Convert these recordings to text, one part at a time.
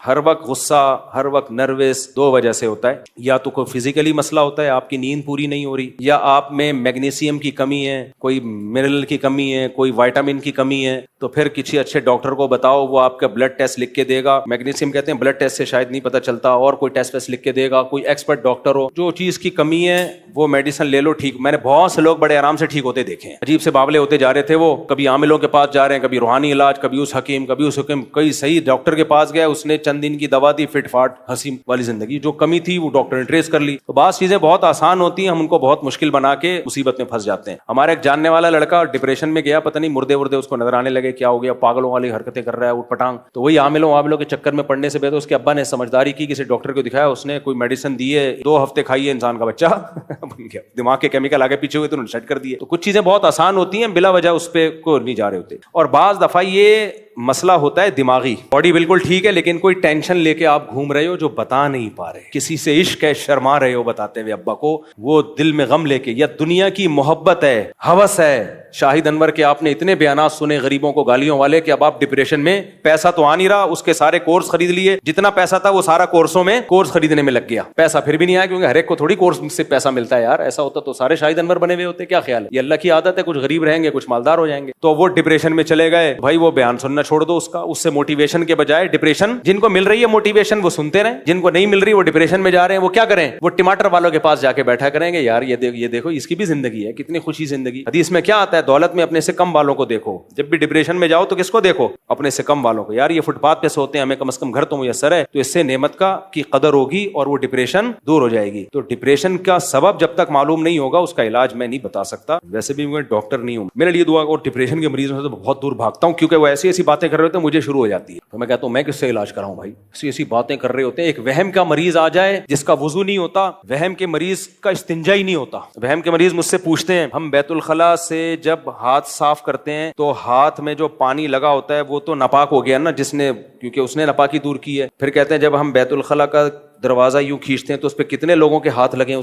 ہر وقت غصہ، ہر وقت نروس، دو وجہ سے ہوتا ہے. یا تو کوئی فزیکلی مسئلہ ہوتا ہے، آپ کی نیند پوری نہیں ہو رہی، یا آپ میں میگنیشیم کی کمی ہے، کوئی منرل کی کمی ہے، کوئی وائٹامن کی کمی ہے. تو پھر کسی اچھے ڈاکٹر کو بتاؤ، وہ آپ کا بلڈ ٹیسٹ لکھ کے دے گا. میگنیشیم کہتے ہیں بلڈ ٹیسٹ سے شاید نہیں پتہ چلتا، اور کوئی ٹیسٹ ویسٹ لکھ کے دے گا. کوئی ایکسپرٹ ڈاکٹر ہو، جو چیز کی کمی ہے وہ میڈیسن لے لو، ٹھیک. میں نے بہت سے لوگ بڑے آرام سے ٹھیک ہوتے دیکھے ہیں. عجیب سے باولے ہوتے جا رہے تھے، وہ کبھی عاملوں کے پاس جا رہے ہیں، کبھی روحانی علاج، کبھی اس حکیم، کبھی اس حکیم. کئی صحیح ڈاکٹر کے پاس گیا، اس نے چند دن کی دوا دی، فٹ فاٹ ہنسی والی زندگی. جو کمی تھی وہ ڈاکٹر نے ٹریس کر لی. تو بعض چیزیں بہت آسان ہوتی ہیں، ہم ان کو بہت مشکل بنا کے مصیبت میں پھنس جاتے ہیں. ہمارا ایک جاننے والا لڑکا ڈپریشن میں گیا، پتہ نہیں مردے اس کو نظر آنے لگے، کیا ہو گیا، پاگلوں والی حرکتیں کر رہا ہے، اٹھ پٹانگ. تو وہی عاملوں کے چکر میں پڑنے سے بہتر اس کے ابا نے سمجھداری کی، کسی ڈاکٹر کو دکھایا، اس نے کوئی میڈیسن دی ہے، 2 ہفتے کھائی ہے، انسان کا بچہ بن گیا. دماغ کے کیمیکل آگے پیچھے ہوئے تو انہوں نے سیٹ کر دیے. تو کچھ چیزیں بہت آسان ہوتی ہیں، بلا وجہ اس پہ کو نہیں جا رہے ہوتے. اور بعض دفعہ یہ مسئلہ ہوتا ہے دماغی. باڈی بالکل ٹھیک ہے، لیکن کوئی ٹینشن لے کے آپ گھوم رہے ہو جو بتا نہیں پا رہے. کسی سے عشق ہے، شرما رہے ہو بتاتے ہوئے ابا کو، وہ دل میں غم لے کے، یا دنیا کی محبت ہے، ہوس ہے. شاہد انور کے آپ نے اتنے بیانات سنے غریبوں کو گالیوں والے کہ اب آپ ڈپریشن میں، پیسہ تو آ نہیں رہا، اس کے سارے کورس خرید لیے، جتنا پیسہ تھا وہ سارا کورسوں میں کورس خریدنے میں لگ گیا. پیسہ پھر بھی نہیں آیا، کیونکہ ہر ایک کو تھوڑی کورس سے پیسہ ملتا ہے یار. ایسا ہوتا تو سارے شاہد انور بنے ہوئے ہوتے. کیا خیال ہے؟ یہ اللہ کی عادت ہے، کچھ غریب رہیں گے، کچھ مالدار ہو جائیں گے. تو وہ ڈپریشن میں چلے گئے. بھائی وہ بیان سننا چھوڑ دو اس کا. اس سے موٹیویشن کے بجائے ڈپریشن، جن کو مل رہی ہے موٹیویشن وہ سنتے رہیں، جن کو نہیں مل رہی وہ ڈپریشن میں جا رہے ہیں. وہ کیا کریں؟ وہ ٹماٹر والوں کے پاس جا کے بیٹھا کریں گے، یار یہ دیکھو اس کی بھی زندگی ہے، کتنی خوشی زندگی. حدیث میں کیا آتا ہے؟ دولت میں اپنے سے کم والوں کو دیکھو. جب بھی ڈپریشن میں جاؤ تو کس کو دیکھو؟ اپنے سے کم والوں کو. یار یہ فٹ پاتھ پہ سوتے ہیں، ہمیں کم از کم گھر تو میسر ہے. تو اس سے نعمت کی قدر ہوگی اور وہ ڈپریشن دور ہو جائے گی. تو ڈپریشن کا سبب جب تک معلوم نہیں ہوگا اس کا علاج میں نہیں بتا سکتا. ویسے بھی میں ڈاکٹر نہیں ہوں. میرے لیے دعا. اور ڈپریشن کے مریضوں سے تو بہت دور بھاگتا ہوں، کیونکہ وہ ایسی باتیں کر رہے ہوتے ہیں مجھے شروع ہو جاتی ہے. تو میں کہتا ہوں میں کس سے علاج کراؤں بھائی، ایسی باتیں کر رہے ہوتے ہیں. ایک وہم کا مریض آ جائے جس کا وضو نہیں ہوتا، وہم کے مریض کا استنجا ہی نہیں ہوتا. وہم کے مریض مجھ سے پوچھتے ہیں، ہم بیت الخلاء سے جب ہاتھ صاف کرتے ہیں تو ہاتھ میں جو پانی لگا ہوتا ہے وہ تو ناپاک ہو گیا نا، جس نے، کیونکہ اس نے ناپاکی دور کی ہے. پھر کہتے ہیں جب ہم بیت الخلاء کا دروازہ یوں کھینچتے ہیں تو اس پہ کتنے لوگوں کے ہاتھ لگے ہیں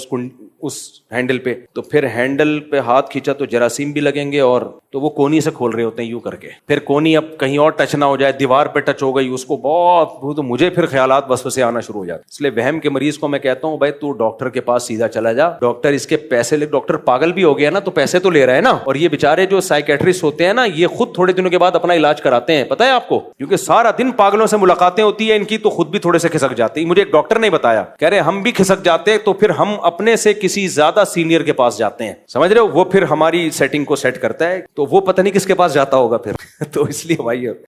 اس ہینڈل پہ. تو پھر ہینڈل پہ ہاتھ کھینچا تو جراثیم بھی لگیں گے، اور تو وہ کونی سے کھول رہے ہوتے ہیں یوں کر کے. پھر کونی اب کہیں اور ٹچ نہ ہو جائے، دیوار پہ ٹچ ہو گئی، اس کو بہت، تو مجھے پھر خیالات وسوسے آنا شروع ہو جاتے. اس لیے وہم کے مریض کو میں کہتا ہوں بھائی تو ڈاکٹر کے پاس سیدھا چلا جا. ڈاکٹر اس کے پیسے لے، ڈاکٹر پاگل بھی ہو گیا نا تو پیسے تو لے رہا ہے نا. اور یہ بیچارے جو سائیکیٹرسٹ ہوتے ہیں نا، یہ خود تھوڑے دنوں کے بعد اپنا علاج کراتے ہیں، پتہ ہے آپ کو، کیونکہ سارا دن پاگلوں سے ملاقاتیں ہوتی ہیں ان کی، تو خود بھی تھوڑے سے کھسک جاتے ہیں. مجھے ایک ڈاکٹر نے بتایا، کہہ رہے ہم بھی کھسک جاتے تو پھر ہم اپنے سے کسی زیادہ سینئر کے پاس جاتے ہیں، سمجھ رہے ہو، وہ پھر ہماری سیٹنگ کو سیٹ کرتا ہے. تو وہ پتہ نہیں کس کے پاس جاتا ہوگا پھر تو اس لیے بھائی